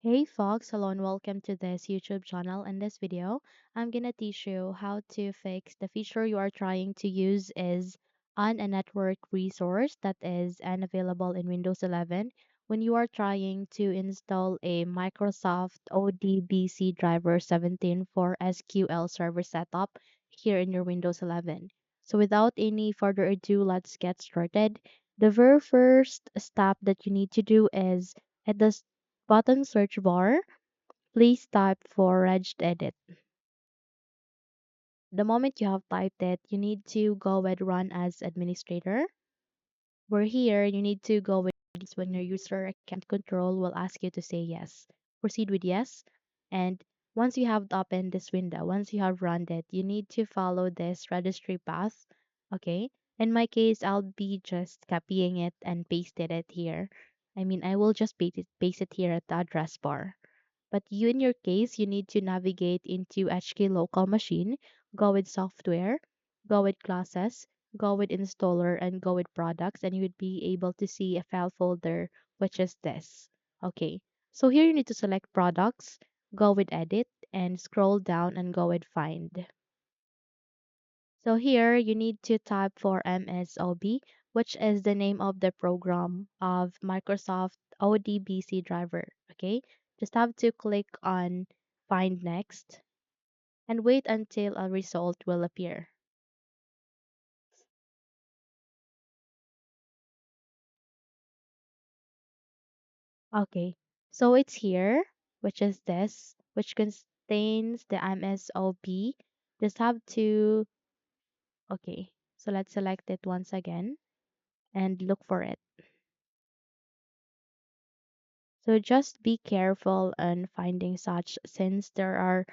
Hey folks, hello and welcome to this YouTube channel. In this video, I'm gonna teach you how to fix the feature you are trying to use is on a network resource that is unavailable in Windows 11 when you are trying to install a Microsoft ODBC driver 17 for SQL Server setup here in your Windows 11. So without any further ado, let's get started. The very first step that you need to do is at the bottom search bar, please type for regedit. The moment you have typed it, you need to go with run as administrator. Where here, you need to go with this when your user account control will ask you to say yes. Proceed with yes. And once you have opened this window, once you have run it, you need to follow this registry path. Okay. In my case, I'll be just copying it and pasted it here. I will just paste it here at the address bar. But you, in your case, you need to navigate into HK local machine, go with software, go with classes, go with installer, and go with products, and you would be able to see a file folder, which is this. Okay, so here you need to select products, go with edit, and scroll down and go with find. So here you need to type for MSOB, which is the name of the program of Microsoft ODBC driver. Okay, just have to click on find next and wait until a result will appear. Okay, so it's here, which is this, which contains the MSOB. Just have to, okay, so let's select it once again and look for it. So just be careful on finding such since there are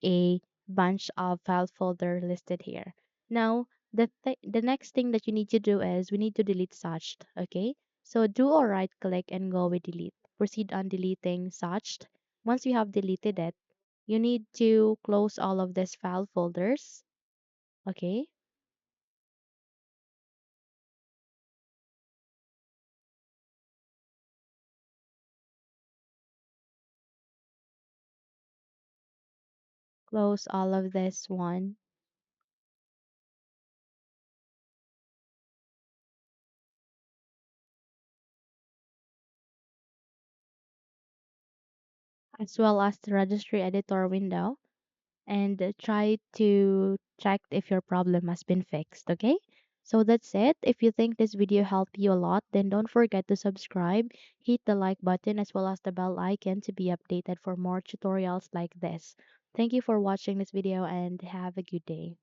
a bunch of file folder listed here. Now, the next thing that you need to do is we need to delete such, okay? So do a right click and go with delete. Proceed on deleting such. Once you have deleted it, you need to close all of these file folders, okay? Close all of this one as well as the registry editor window and try to check if your problem has been fixed, okay? So that's it. If you think this video helped you a lot, then don't forget to subscribe, hit the like button as well as the bell icon to be updated for more tutorials like this. Thank you for watching this video and have a good day.